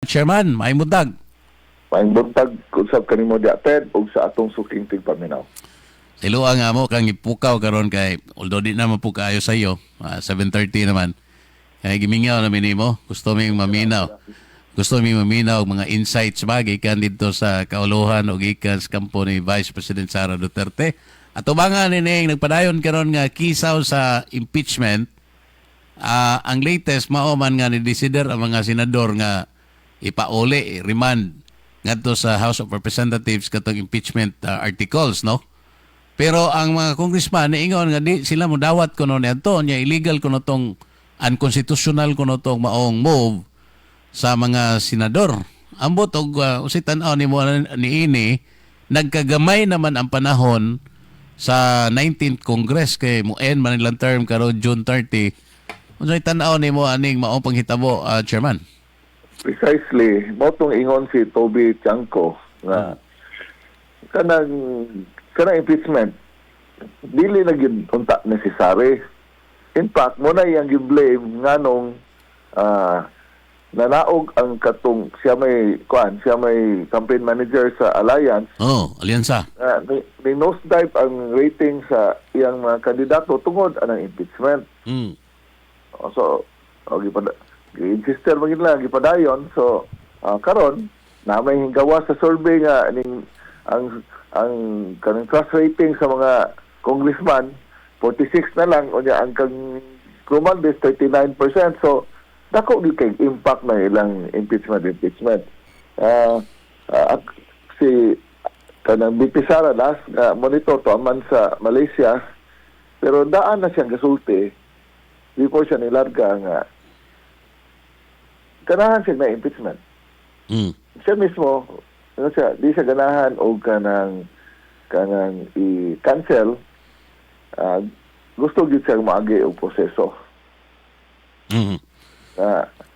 Chairman. May mundag. Maing buntag usab kanimo di Ted ug sa atong suking tigpaminaw. Siluwa nga mo kang ipukaw karon kay although di naman po kaayo sa iyo, 7:30 naman. Kaya gimingaw namin nimo, gusto ming maminaw. Gusto ming maminaw og mga insights ba gikan dito sa kauluhan o gikan sa kampo ni Vice President Sara Duterte. At ubangan ni nagpadayon karon nga kisaw sa impeachment. Ang latest mao man nga ni desider ang mga senador nga ipauli, remand ngadto sa House of Representatives katong impeachment articles, no? Pero ang mga congressman niingon nga di sila mo dawat kuno niadto nya illegal kuno tong unconstitutional kuno tong maong move sa mga senador. Ambot og usay tan-aw nimo niini nagkagamay naman ang panahon sa 19th Congress kay muend man ilang term karon June 30. Unsay tan-aw nimo aning maong panghitabo, Chairman? Precisely, motong ingon si Toby Tiangco na kanang impeachment dili na gyud unta necessary. In fact, mo na yang gi-blame nganong nanaog ang katong siya may campaign manager sa Alliance. Oh, Alyansa. Ni nosedive ang rating sa iyang mga kandidato tungod anang impeachment. So, gi-insister magin lang gipadayon. So karon na may gawa sa survey nga ang kanang trust rating sa mga congressman 46 na lang unya ang kang Romualdez 39%. So dako gyud kay impact na ilang impeachment. Si kanang BP Sara last monitor to man sa Malaysia pero daan na siyang gasulti before siya nilarga nga ganahan siya na impeachment. Siya mismo, di siya ganahan o kanang i-cancel, gusto gid siya maagi o proseso.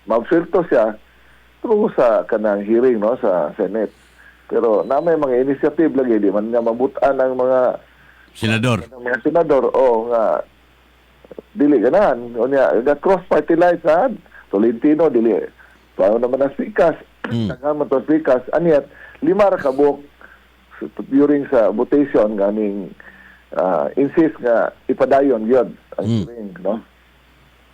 Mabsulto siya through sa kanang hearing no sa Senate. Pero na may mga initiative lagi, di man nga mabutan ang mga senador nga dili ganahan. O niya, cross-party lines na Tolentino, dili paano naman ang speakers. Nagkaman to speakers. Anyat, 5 ra kabuk during sa votation ganing insist nga ipadayon yun ang hearing, no?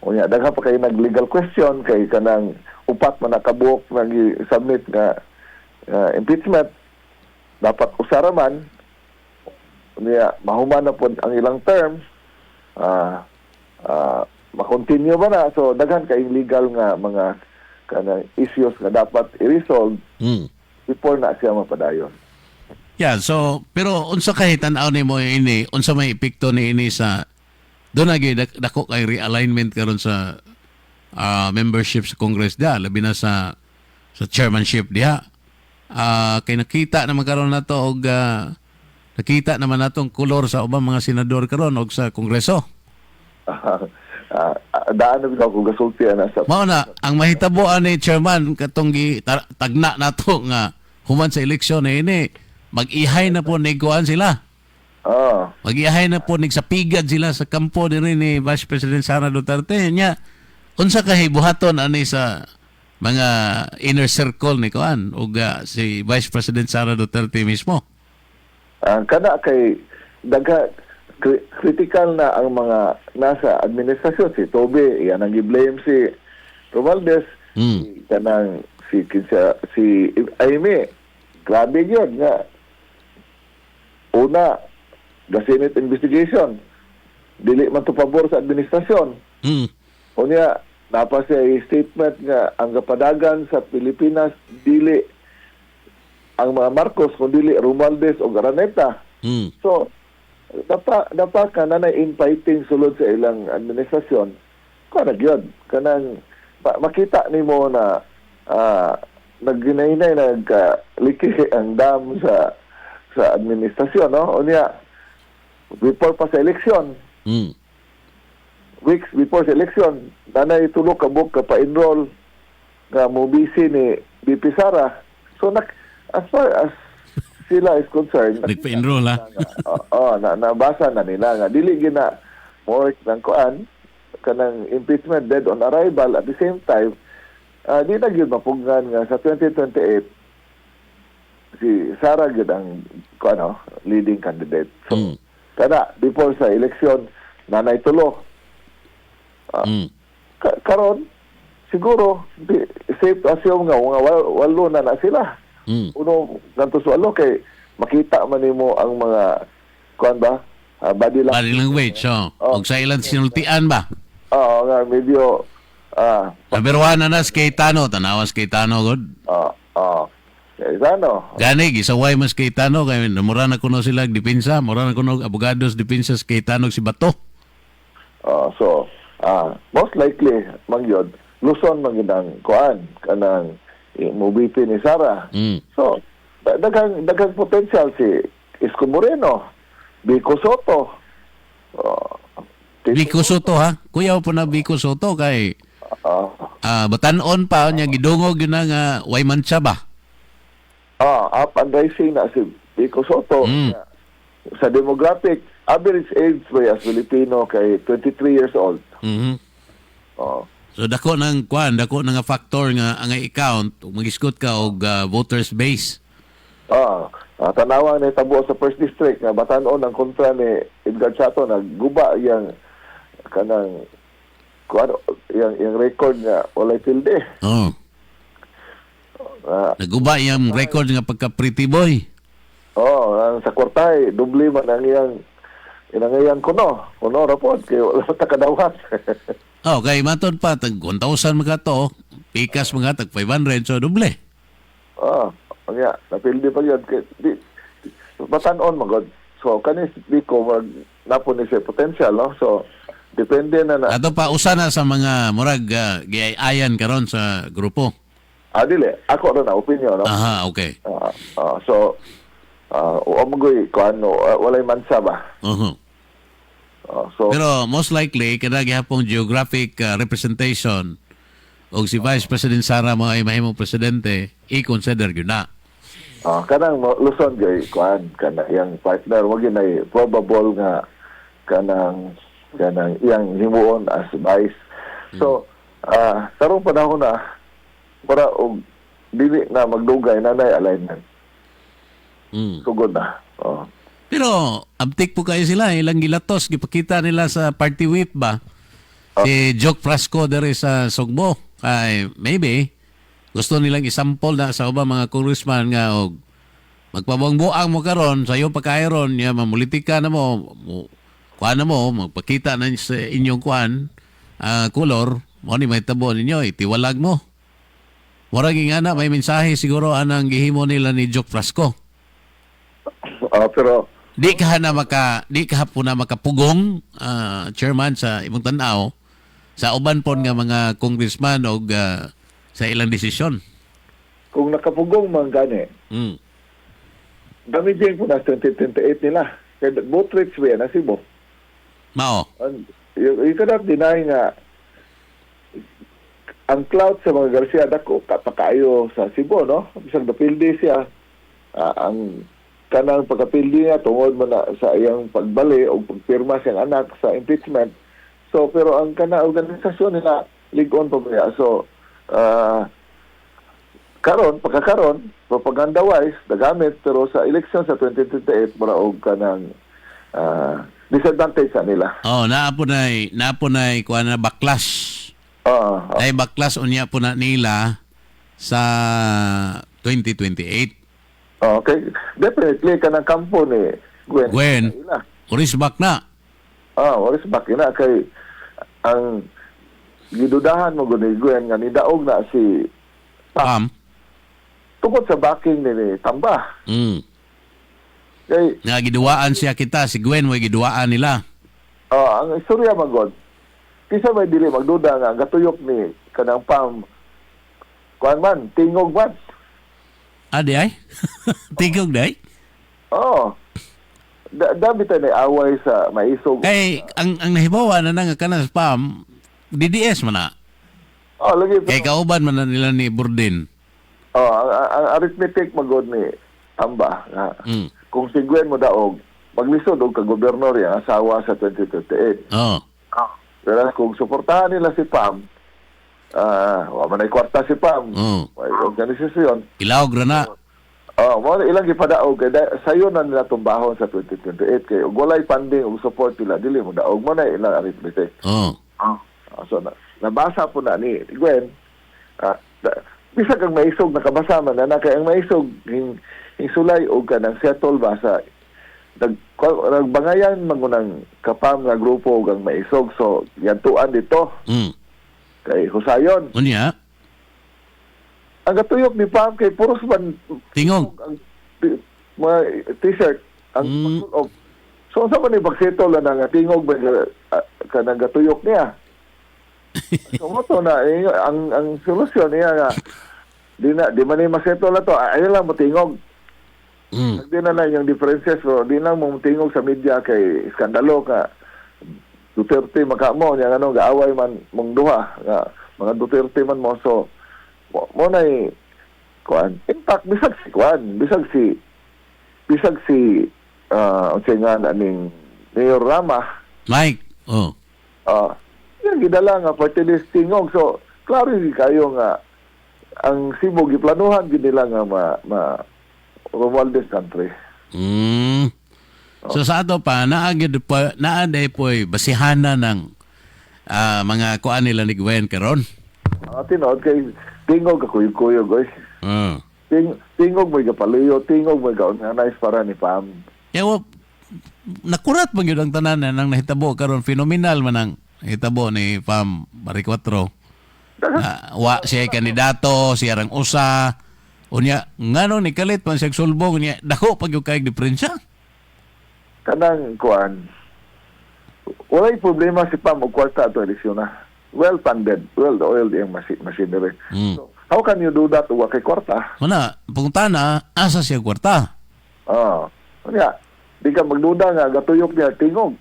O niya, daghan pa kayo nag-legal question kay kanang upat man nakabuk nag-submit nga impeachment. Dapat usara man. O niya, mahuman na po ang ilang terms. Ma-continue ba na? So, daghan kayong legal nga mga kanang issues nga dapat i-resolve before na siya mapadayon. Yeah, so pero unsa kay tan-aw nimo ini, unsa may epekto ni ini sa doon na dako kay realignment karon sa membership sa Congress dia, labi na sa chairmanship dia. Kay nakita naman karon nato og nakita naman natong kolor sa ubang mga senador karon og sa Kongreso. Daan na ko gasulti na sa mao na ang mahitaboan ni chairman katong tagna nato nga human sa eleksyon ini mag-ihay na po niguan sila. Mag-ihay na po nagsapigan sila sa kampo diri ni Vice President Sara Duterte nya unsa ka hibuhaton ani sa mga inner circle ni kuan ug si Vice President Sara Duterte mismo. Kana kay daga critical na ang mga nasa administrasyon. Si Toby, yan ang i-blame si Romualdez, kanang si Aimee. Grabe yun nga. Una, the Senate investigation. Dili man to pabor sa administrasyon. Unya, napa siya statement nga ang kapadagan sa Pilipinas dili ang mga Marcos kung dili Romualdez o Araneta. So, dapat ka na infighting sulod sa ilang administrasyon kanang yun kanang makita nimo na nagginay-nay nagkaliki ang dam sa administrasyon, no? Unya before pa sa eleksyon weeks before sa eleksyon nanay tulo ka book ka pa-enroll nga mo busy ni BP Sara. So as far as sila is concerned, nagpa-enroll nabasa na nila nga dili gina more ng kuan kanang impeachment dead on arrival. At the same time di na gyud mapugnan nga sa 2028 si Sara gyud ang leading candidate. So kada before sa election nanay tulo. Karon siguro safe to assume nga walo na sila. Uno ganto sa walo kay makita man nimo ang mga body language. Og sa ilang sinultian ba? Oo, nga medyo Nabiruan na kay Tano, tanawas kay Tano god. Kayano. Gani gisaway mas kay Tano kay mura na kuno sila depensa, mura na kuno abogados depensa kay Tano si Bato. So most likely mangyod Luzon magindang kuan kanang mobiti ni Sara. So daghang potential si Isko Moreno, Vico Soto. Vico Soto ha? Kuya po na Vico Soto kay batanon pa niya gidungog yun nga Wayman ba? Up and rising na si Vico Soto. Sa demographic, average age ba as Filipino kay 23 years old. So dako nang nga factor nga ang account mag-iskot ka og voters base. Tanawa ni tabo sa first district nga batanon ang kontra ni Edgar Chato nagguba yang kanang yung record nga walay tilde. Naguba yung record nga pagka pretty boy. Sa kwartay doble man ang iyang kuno rapod kay wala ta kadawat. Kay maton pa tag 1,000 mga to, pikas mga tag 500 so doble. Napildi pa yun. Batanon magod. So, kanis di ko napon ni siya potential, no? So, depende na. Ato pa, usa na sa mga murag giayan karon sa grupo. Dili. Ako rin na opinion, no? Okay. So, umagoy ko walay mansa ba? Pero most likely, kada gihapong geographic representation o si Vice President Sara mo ay mahimong presidente, i-consider yun na. Kanang Luzon gay kuan kana yang partner wag na probable nga kanang iyang himuon as vice. So karong panahon na para og dili na magdugay na nay alignment. Sugod na. Pero abtik po kayo sila ilang gilatos gipakita nila sa party whip ba? Si Joke Frasco dere sa Sugbo ay maybe gusto nilang isample na sa ubang mga congressman nga og magpabangbuang mo karon sayo pagkairon ya mamulitika na mo kuan na mo magpakita na sa inyong kuan color mo ni may tabo ninyo itiwalag mo mura nga na may mensahe siguro anang gihimo nila ni Joke Frasco. Pero di ka po na makapugong chairman sa imong tan-aw sa uban pon nga mga congressman og sa ilang desisyon. Kung nakapugong man gani. Damaging po na 2028 nila. Kaya both rates ba yan, nasibo. Mao. You cannot deny nga ang cloud sa mga Garcia dako kapakayo sa Cebu, no? Bisag napildi siya. Ang kanang pagkapildi niya tungod mo na sa iyang pagbali o pagpirma siyang anak sa impeachment. So, pero ang kanang organisasyon nila, ligon pa ba. So, pagkakaron, propaganda-wise, nagamit, pero sa election sa 2028, mula og kanang disadvantage sa nila. Naapunay kuha na backlash. Ay backlash unya po na nila sa 2028. Okay. Definitely, kanang kampo ni Gwen. Orisbak na. Orisbak na. Kay ang gidudahan mo ni Gwen nga nidaog na si Pam tungkol sa backing ni Tamba. Kay nga giduwaan siya kita si Gwen way giduwaan nila. Ang istorya magod. Kisa may dili magduda nga gatuyok ni kanang Pam kuan man tingog man. Adi ay? Tingog day? Dami tayo na away sa maisog. Kay ang nahibawa na nga kanang Pam DDS man na. Lagi. Kay kauban man na nila ni Burdin. Ang arithmetic magod ni Tamba. Kung si Gwen mo daog, maglisod og ka-gobernador yung asawa sa 2028. Pero kung suportahan nila si Pam, Wa man ay kwarta si Pam. Oh. May organisasyon. Ilawag ra na. Mo ilang gipadaog kay sayo na nila tumbahon sa 2028 kay ug walay funding ug support nila dili mo daog mo na ilang arithmetic. Oh. So nabasa po na ni Gwen. Bisa kang maisog nakabasa man na kay ang maisog sulay og kanang settle ba sa nagbangayan mangunang kapam nga grupo ug ang maisog so yantuan dito kay husayon. Unya, Ang gatuyok ni Pam kay puros man tingog. ang mga t-shirt ang pagsunog. So sa man ni pagsettle na nga tingog ba kanang gatuyok niya. So mo to na ang solusyon niya nga di man ni masettle na to ay lang mo tingog. Di na lang yung differences so di lang mo tingog sa media kay iskandalo ka Duterte makamo niya ano gaaway man mong duha nga mga Duterte man mo so mo na kuan impact bisag si unsay nga aning Mayor Rama Mike. Oh. yung gidala nga party list tingog so klaro kayo nga ang Cebu giplanuhan gid nila nga ma Romualdez country. So sa ato pa naaday po basihana ng mga kuan nila ni Gwen karon. Tinod kay tingog ka kuyog oy. Tingog may kapaluyo, tingog may kaunanais para ni Pam. Kaya nakurat man yun ang tanan nang nahitabo karon phenomenal man ang nahitabo ni Pam Baricotro. Wa siya kandidato, siya rang usa. Unya ngano ni kalit man siya sulbong niya dako pag yung kay diferensya. Kanang kuan walay problema si Pam og kwarta ato eleksyon na. Well funded, well-oiled yung machinery. So, how can you do that wa kay kwarta? Mana, pungtana asa siya kwarta. Kaya, di ka magduda nga gatuyok niya tingog.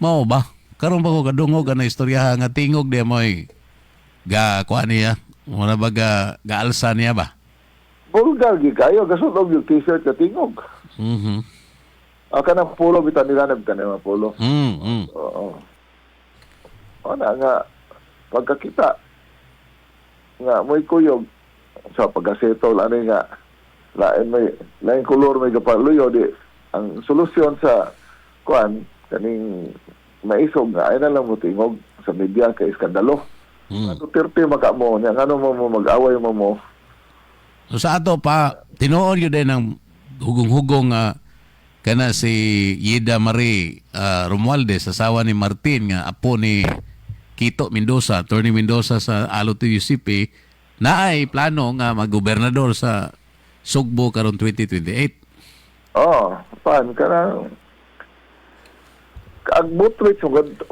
Mao ba? Karon ba ko kadungog na istorya nga tingog di moy kuan niya. Wala ba gaalsa niya ba? Bulgar gi kayo gasunog yung t-shirt na tingog. Kanang pulo bitan nila na bitan na pulo. Oo. Nga pagkakita nga mo'y kuyog sa pagkasetol ano nga lain kolor may kapaluyo di ang solusyon sa kuan kaning maisog nga ay na lang mo tingog sa media kay iskandalo. Duterte makamo niya ngano mo mag-away mo. So sa ato pa tinuod yun din ng hugong-hugong kana si Yeda Marie Romualdez, asawa ni Martin nga apo ni Kito Mendoza, Attorney Mendoza sa Alo to UCP, na ay plano nga mag-gobernador sa Sugbo karon 2028. Pan kanang ang vote rate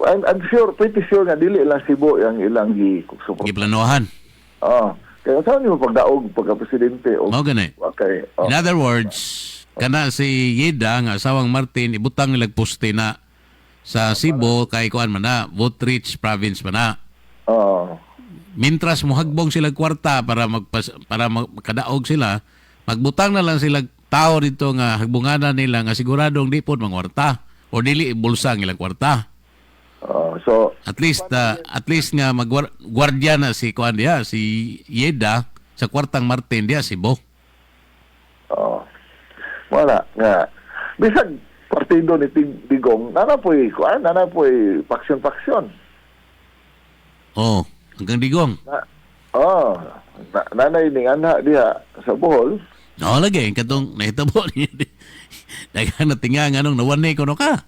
I'm sure, pretty sure nga dili lang Cebu yang ilang support. Giplanuhan. Kaya saan mo pagdaog pagka-presidente o gani. Okay. In other words, kana si Yeda nga asawang Martin ibutang nilag poste na sa Cebu kay kuan man na vote rich province man na. Mintras muhagbong sila kwarta para makadaog sila, magbutang na lang sila tao dito nga hagbunganan nila nga siguradong di pod mangwarta o dili bulsa ang ilang kwarta. So at least nga magwardya na si kuan dia si Yeda sa kwartang Martin dia Cebu. Wala nga bisag partido ni Digong nana po'y faksyon. Hanggang Digong. Nanay ning anak diha sa Bohol. Lagi katong nahitabo ni daghang natinga nganong nawanay kuno ka.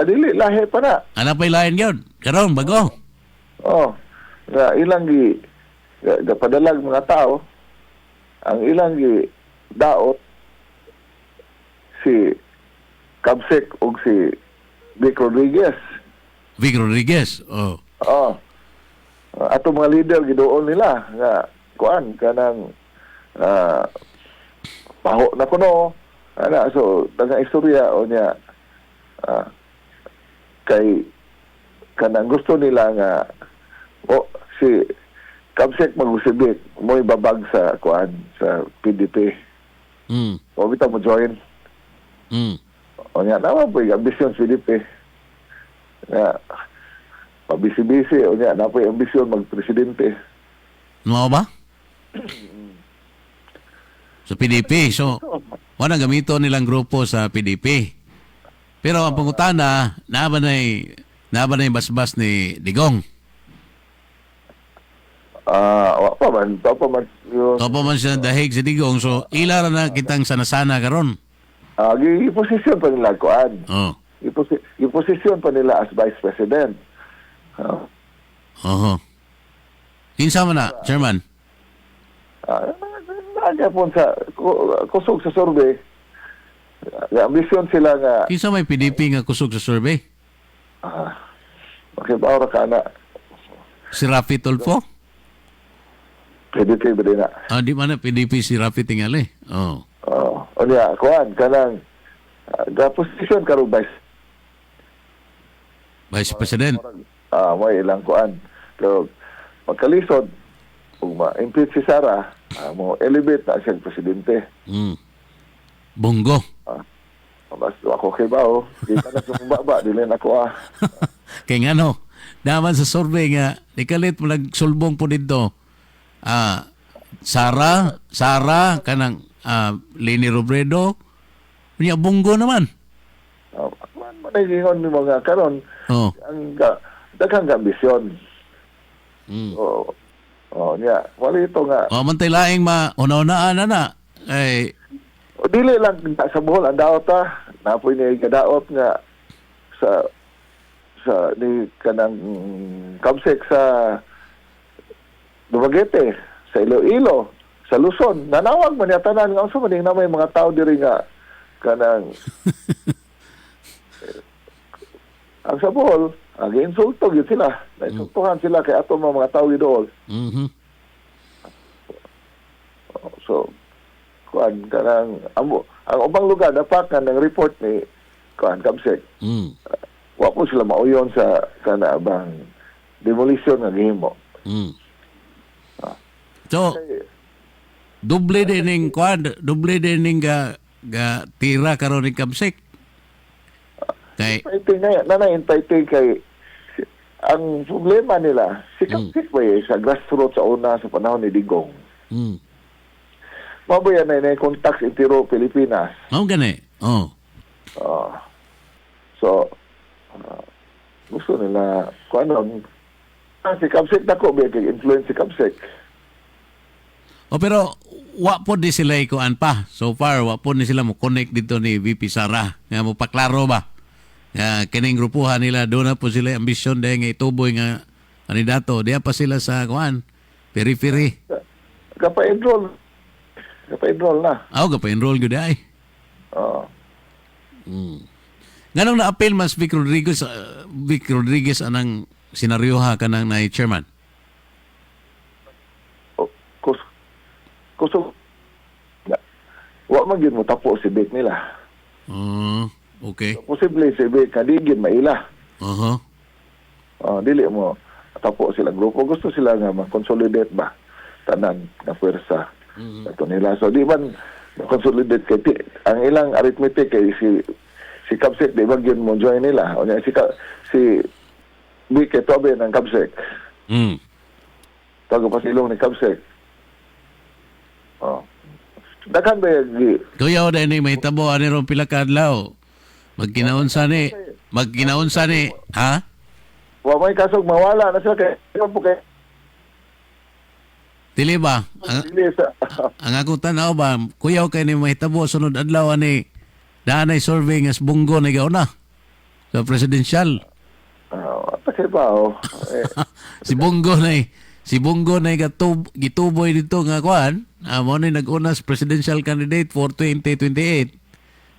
Dili lahi pa na. Ana pa'y lain yun. Karon bago. Nga ilang padalag mga tao ang ilang daot si Kabsek o si Vic Rodriguez. Ato mga leader gidoon nila nga kuan kanang paho na kuno so daghang istorya o niya kay kanang gusto nila nga si Kabsek magusibit mo ibabag sa kuan sa PDP. O bitaw mo join. O nga naman po yung ambisyon PDP. pabisi-bisi, o niya, napoy ambisyon magpresidente. Ano ba? Sa PDP. So, wala gamito nilang grupo sa PDP. Pero ang pangutana, naba na yung basbas ni Digong. Wa pa man yun. Topo man siya dahig si Digong. So, ilara na kitang sanasana karon. Iposisyon pa nila kuan. Oh. Iposisyon pa nila as vice president. Oho. Kinsa man na, Chairman? Nanya po sa kusog sa survey. Ambisyon sila nga Kinsa may PDP nga kusog sa survey? makibawra ka na Si Rafi Tulfo? PDP ba din na. Di man na PDP si Rafi tingali. Oh. O niya, kuan, kanang posisyon karong Vice President. may ilang kuan. Pero magkalisod, kung ma-impeach si Sara, mo elevate na siyang presidente. Mm. Bongo. Basta ako kay Bao, di ka na sumubaba, dili na ako Kaya nga no, naman sa survey nga, ikalit mo nagsulbong po dito. Sara, kanang Leni Robredo, niya Bongo naman. Managingon ni mga karon, Oh. ang daghang ambisyon. Mm. Niya, wala ito nga. Mantay laing una-unaan na. Ay, O dili lang sa Bohol ang daot napoy ni gadaot nga sa ni kanang Kamsek sa Dumaguete, sa Iloilo, sa Luzon. Nanawag man niya tanan nga unsa man na may mga tao diri nga kanang ang sa Bohol, insulto gyud sila. Nainsultuhan sila kay ato mga tao idol. mhm. So, kuan kanang ang ubang lugar napakan ng report ni kuan Kamsek. Mm. Wa po sila mauyon sa kanabang demolition nga gihimo. Mm. So, doble din ga tira karon ni Kamsek. Kay Fighting na fighting kay ang problema nila si Kamsek ba sa grassroots sa una sa panahon ni Digong. mm. Mabuya na contacts intiro Pilipinas. Gani. Oh. So gusto nila kung ano si Kamsek na ko ba kay influence si Kamsek. Pero wa po di sila ikuan pa. So far, wa po ni sila mo connect dito ni VP Sara. Nga mo paklaro ba? Nga kining grupuhan nila, doon na po sila ambisyon dahil nga ituboy nga kandidato. Diya pa sila sa kuan, periphery. Kapa-enroll na. Gapa-enroll ko ay. Ganong na-appeal mas Vic Rodriguez anang senaryoha ka nang na chairman? Kusog wa man gyud mo tapo si Vic nila. Okay. Posible si Vic kadigin maila. Dili mo tapo sila grupo. Gusto sila nga ma-consolidate ba tanan na pwersa. Ito nila. So di man ma-consolidate kay ang ilang arithmetic kay si Kamsek di ba gyud mo join nila. O niya si Vic kay tobe ng Kamsek. Tago pa silong ni Kamsek. Daghan ba yung Kuya o dahil may tabo, ano rin pila kadlaw? Magkinaunsa ni, ha? Wa may kasog mawala na sila kay po kay Dili ba? Ang akong tanaw ba, kuya o kayo ni may tabo, sunod adlaw ni daanay survey nga sa Bongo na ikaw na sa presidential. Kasi ba Si Bongo na gituboy dito nga kuan. Mo na nag-una sa presidential candidate for 2028.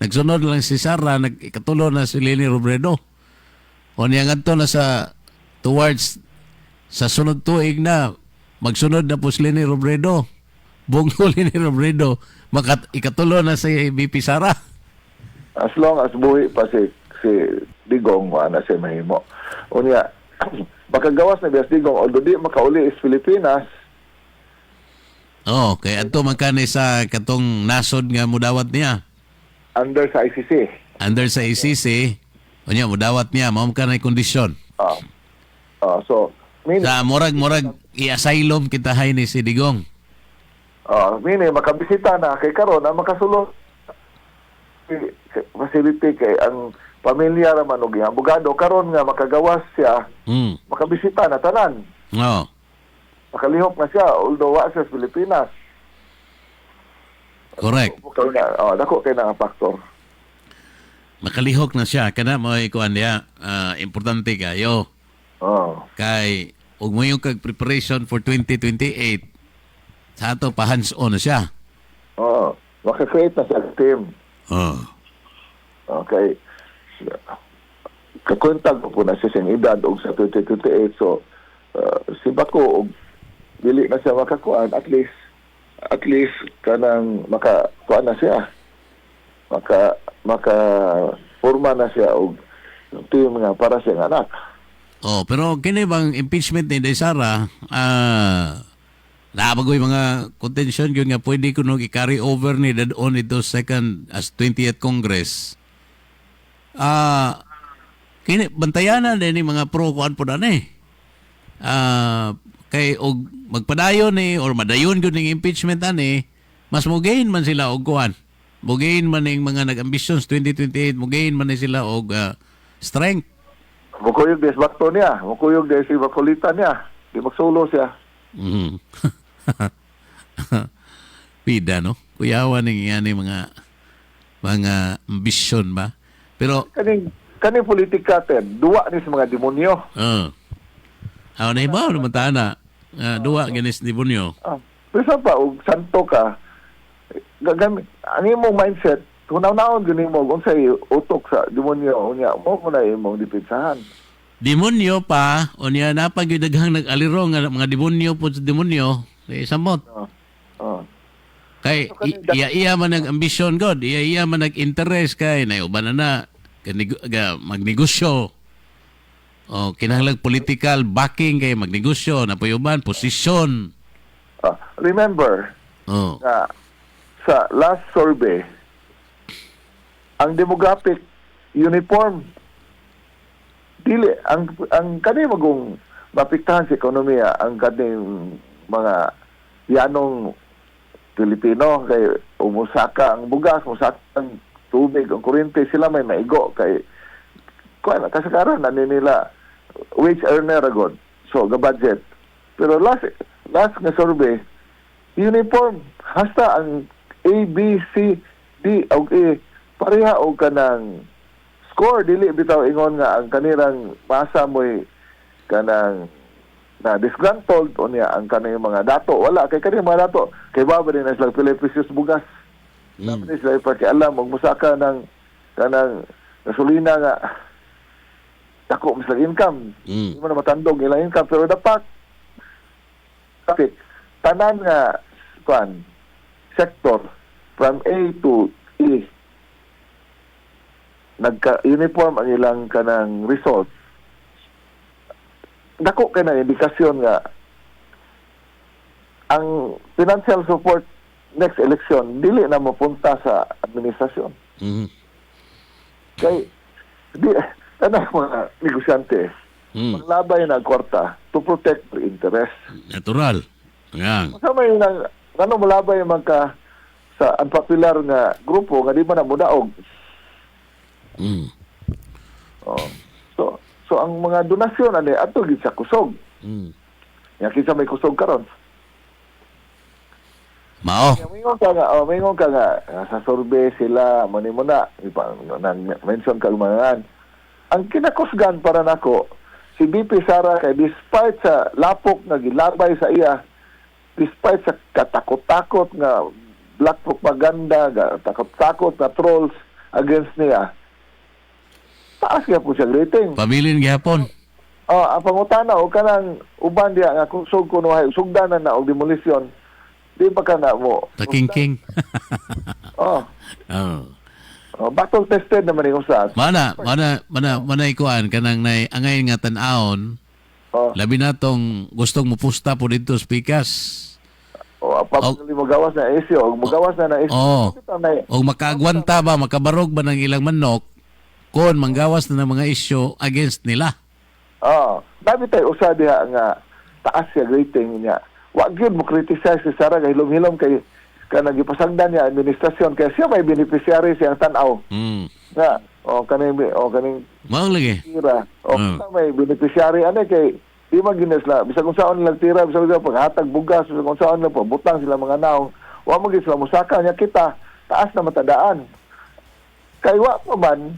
Nagsunod lang si Sara, nagkatulo na si Leni Robredo. O niya nga na towards sa sunod tuig na magsunod na po si Leni Robredo. Bongo Leni Robredo, ikatulo na si VP Sara. As long as buhi pa si Digong, na siya mahimo. O niya, baka gawas na biyas Digong, although di makauli is Pilipinas. Kaya ato magkani sa katong nasod nga mudawat niya. Under sa ICC. Under sa ICC, o niya, mudawat niya, maam ka na kondisyon. So, Sa murag i-asylum kita hay ni si Digong. makabisita na kay karon ang makasulod facility kay ang pamilya raman og abogado karon nga makagawas siya, makabisita na tanan. Oh. Makalihok na siya although wa siya sa Pilipinas. Correct. Dako kay na nga factor. Makalihok na siya kana mo ikuan diya. Importante kayo. Kay ug mo yung kag preparation for 2028 sa ato pa hands-on na siya. Maka-create na siya team. Okay. Kakuntag po na siya siyang edad og sa 2028. So, si Bako, og dili na siya makakuan, at least kanang makakuan na siya. Forma na siya og team nga para siyang anak. Pero kini bang impeachment ni Sara, nabagoy mga contention yun nga pwede ko nung i-carry over ni dadon ito second as 20th Congress. Kini bantayan na din ni mga pro kuan po na ni. Kay og magpadayon ni or madayon gyud ning impeachment ani, mas mogain man sila og kuan. Mogain man ning mga nag-ambitions 2028, mogain man ni sila og strength. Mukuyog des bakto niya, mukuyog des si Bacolita niya. Di magsulo siya. Pida, no? Kuyawan ng yan mga ambisyon ba? Pero kaning politika ten, duwa ni sa mga demonyo. Na iba naman tana. Duwa ganis demonyo. Pero pa og santo ka, gagamit ang imong mindset, kung naon gani mo unsay utok sa demonyo unya mo na imong dipitsahan. Demonyo pa, unya napagyudaghang nag-aliro nga mga demonyo po sa demonyo, samot. Kay iya man nag-ambisyon god, iya man nag-interest kay uban na magnegosyo. Kinahanglan political backing kay magnegosyo na payuban posisyon. Remember, sa last survey, ang demographic uniform dili ang kani magong mapiktahan sa ekonomiya ang kaning mga yanong Pilipino kay umusaka ang bugas, umusaka ang tubig, ang kuryente, sila may maigo kay kuan kasagaran na nila wage earner agad. So ga budget. Pero last nga survey uniform hasta ang A, B, C, D og E pareha og kanang score dili bitaw ingon nga ang kanirang masa mo'y kanang na disgruntled o niya ang kanang mga dato wala kay kanang mga dato kay baba na sila Pilipisyos bugas dapat sila ipakialam og musaka ng kanang gasolina nga dako mas income hindi mo na matandog ilang income pero dapat kapit tanan nga sector from A to E nagka-uniform ang ilang kanang result. Dako kay na indikasyon nga ang financial support next election dili na mapunta sa administrasyon. Kay di mga negosyante maglabay na kwarta to protect their interest. Natural. Yan. Kasama yung malabay magka sa unpopular nga grupo nga di ba na mudaog. So ang mga donasyon ani ato gid sa kusog. Ya kinsa may kusog karon. Mao. Mingon ka nga sa survey sila mo na mention ka lumangan. Ang kinakusgan para nako si BP Sara kay despite sa lapok nga gilabay sa iya, despite sa katakot-takot nga black propaganda, takot-takot na trolls against niya. Taas kaya po siya rating. Pabilin gyapon. Ang pangutana o kanang uban diya nga kung sug kuno hay sugdanan na og demolisyon. Di ba kana mo? Taking-king. Battle tested naman yung usas. Mana ikuan kanang angay nga tan-aon. Labi na tong gustong mupusta po dito sa Pikas. Magawas na isyo, magawas na isyo. O makaagwanta ba, makabarog ba ng ilang manok, kung manggawas na ng mga isyo against nila. Nabi tayo usa diha nga taas siya rating niya. Wa gyud mo criticize si Sara kay hilom-hilom kay kanang gipasagdan niya administrasyon kay siya may beneficiary siyang tan-aw. Nga kaning Mao lagi. tira. Kita may beneficiary ani kay di man ginas la bisag kung saan nilang tira, bisag kung paghatag bugas, bisag kung saan na po butang sila mga naong. Wa mo gid sila musaka niya kita taas na matadaan. Kay wa pa man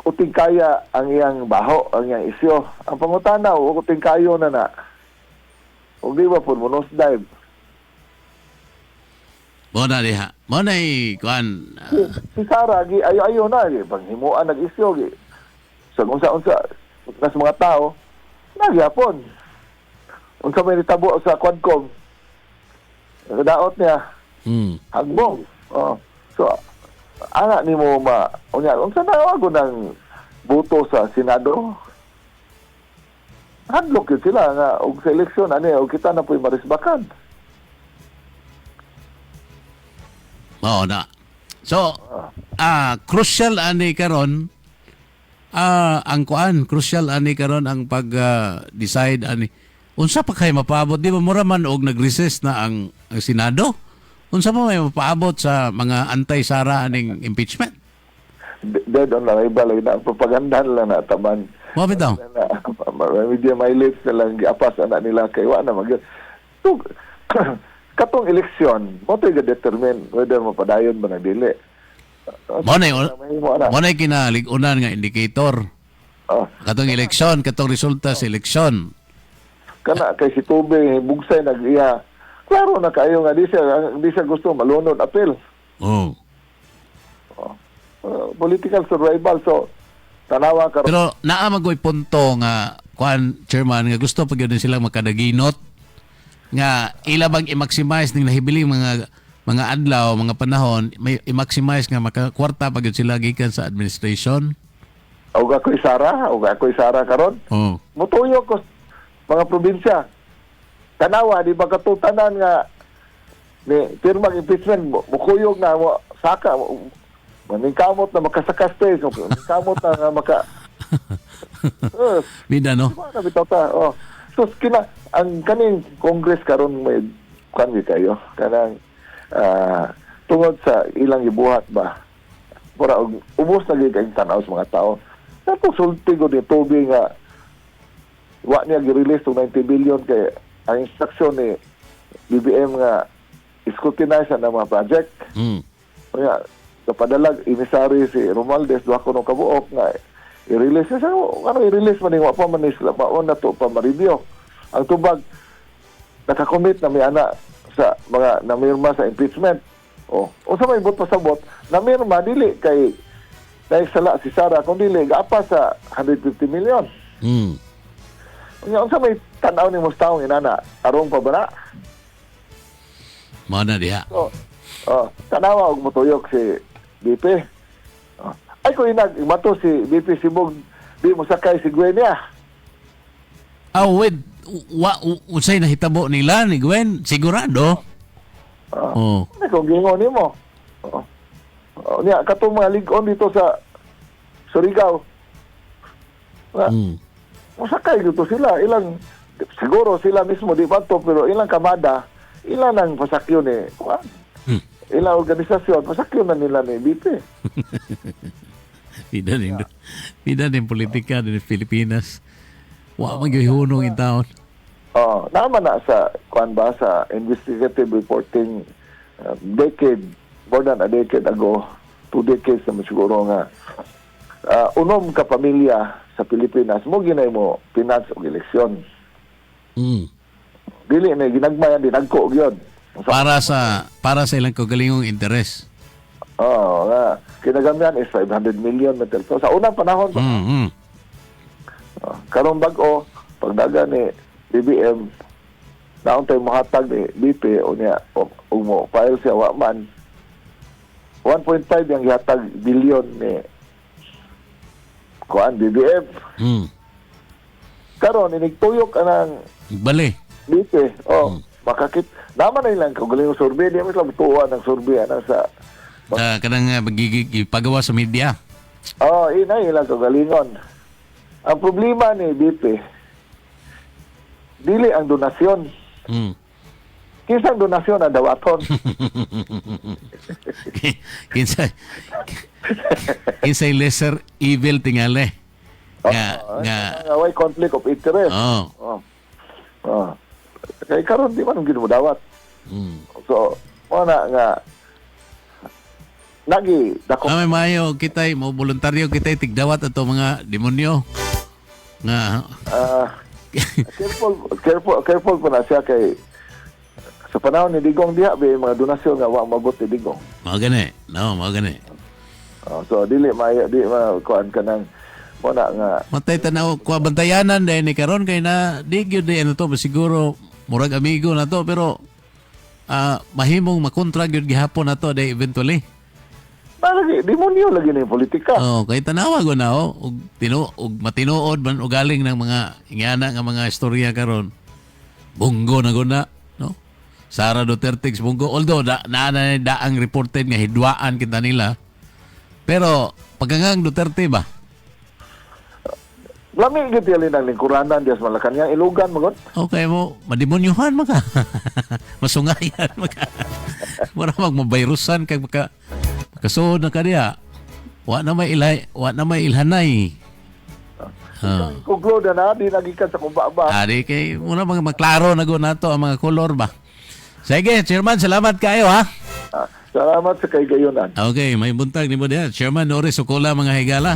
uting kaya ang iyang baho, ang iyang isyo. Ang pangutana, uting kayo na. Huwag di ba po, monos dive. Mo na diha. Mo na kuan. Si Sara, ayo na. Panghimuan nag-isyo. So, kung sa mga tao, nagyapon. Kung sa may nitabo sa Quadcom, daot niya, hagbong. So, ana ni mo unsa na ako ng boto sa Senado? Hadlok yun sila nga og sa eleksyon og kita na po'y marisbakan. Mao na. So, crucial ani karon ang kuan, crucial ani karon ang pag-decide ani unsa pa kay mapaabot di ba mura man og nag-recess na ang Senado? Unsa pa may mapaabot sa mga anti-Sara aning impeachment? Dead on arrival na ang propaganda lang na taman. Mo bitaw. Media mileage na lang giapas ana nila kay wa na mag. So, katong eleksyon, mo to ga-determine whether mapadayon ba na dili. Mo na kinalig-unan nga indicator. Katong eleksyon, katong resulta sa eleksyon. Kana kay si Tube bugsay nag-iya. Klaro na kayo nga di siya gusto malunod apel. Political survival, so tanawa karon. Pero naa magoy punto nga kuan chairman nga gusto pa gyud sila makadaginot nga ila bang i-maximize ning nahibiling mga adlaw, mga panahon, may i-maximize nga makakwarta pa gyud sila gikan sa administration. Og ako'y Sara karon. Mutuyo ko mga probinsya. Tanawa, di ba katutanan nga ni pirmang impeachment, mukuyog na mo, saka, maningkamot na makasakaste, maningkamot na nga Bida, no? Di ba na bitaw ta? So, ang kaning Congress karon may kanwi kayo, kanang tungod sa ilang ibuhat ba, para ubos na gigayong tanaw sa mga tao. Tapos, sulti ko ni Toby nga, wa niya gi-release ng 90 billion kay ang instruction ni BBM nga scrutinize ang mga project. Kaya kapadalag emisary si Romualdez duha ko nung kabuok nga i-release siya. I-release man wa pa man isla pa na to pa ma-review. Ang tubag nakakommit na may ana sa mga namirma sa impeachment. Unsa may bot pasabot namirma dili kay naisala si Sara kung dili gaapa sa 150 million. Unsa may tanaw ni Mustaong inana arong pa ba na? Mao na diha. Tanawa og motuyok si BP. Ay ko mato si BP Sibog di mo sakay si Gwen niya. Wait, unsay nahitabo nila ni Gwen? Sigurado? Kung gingon nimo. Niya katong mga ligon dito sa Surigao. Masakay dito sila. Siguro sila mismo di ba to, pero ilang kamada, ilang ang pasakyon ilang organisasyon, pasakyon na nila ni BP. Pida din politika din Pilipinas. Wa magyuhunong in taon. Naman na sa sa investigative reporting more than a decade ago, 2 decades na siguro nga unom ka pamilya sa Pilipinas mo ginay mo finance og eleksyon. Dili na ginagmayan dinagko og yun. Para sa ilang kagalingong interes. Kinagamyan is 500 million metal. So sa unang panahon karong bag-o pagdaga ni BBM naon tay mohatag ni BP unya og mo file siya wa man 1.5 yang gihatag billion ni BBM. Karon inigtuyok anang bali BP. Makakit naman na ilang kagaling survey di mo lang tuwa ng survey sa kanang pagawa sa media. Inay ilang kagalingon. Ang problema ni BP, dili ang donasyon. Hmm. Kinsang donasyon ang dawaton. kinsay kinsay lesser evil tingali. Nga Way conflict of interest. oh. Oh. Kaya karon di man gid mo dawat. Hmm. So, wala nga lagi dako. May mayo kitay mo voluntaryo kitay tigdawat ato mga demonyo. Nga careful po na siya kay sa panahon ni Digong diha may mga donasyon nga wa mabot ni Digong. mao gani. No, mao gani. So dili kuan ka nang wala nga Matay tanaw ko bantayanan dahil ni karon kay na di gyud di ano to siguro murag amigo na to pero mahimong makontra gyud gihapon na to dahil eventually. lagi demonyo lagi ni politika. Oh, kay tanawa go na og matinuod man og galing ng mga ingana nga mga istorya karon. Bunggo na guna, no? Sara Duterte bunggo although daang reported nga hidwaan kita nila. Pero pagkangang Duterte ba? Lami gid yali nang lingkuranan dias Malacañang ilugan mo god. Okay mo, mademonyuhan maka. Masungayan maka. Wala magmabayrusan kay makasuod na kaniya. Wa na may ilhanay. Kuglo na di nagikan sa kumbaba. Ari kay muna mga maklaro na go nato ang mga kolor ba. Sige, Chairman, salamat kayo ha. Salamat sa kay gayonan. Okay, may buntag ni mo diha. Chairman Norris Socola mga higala.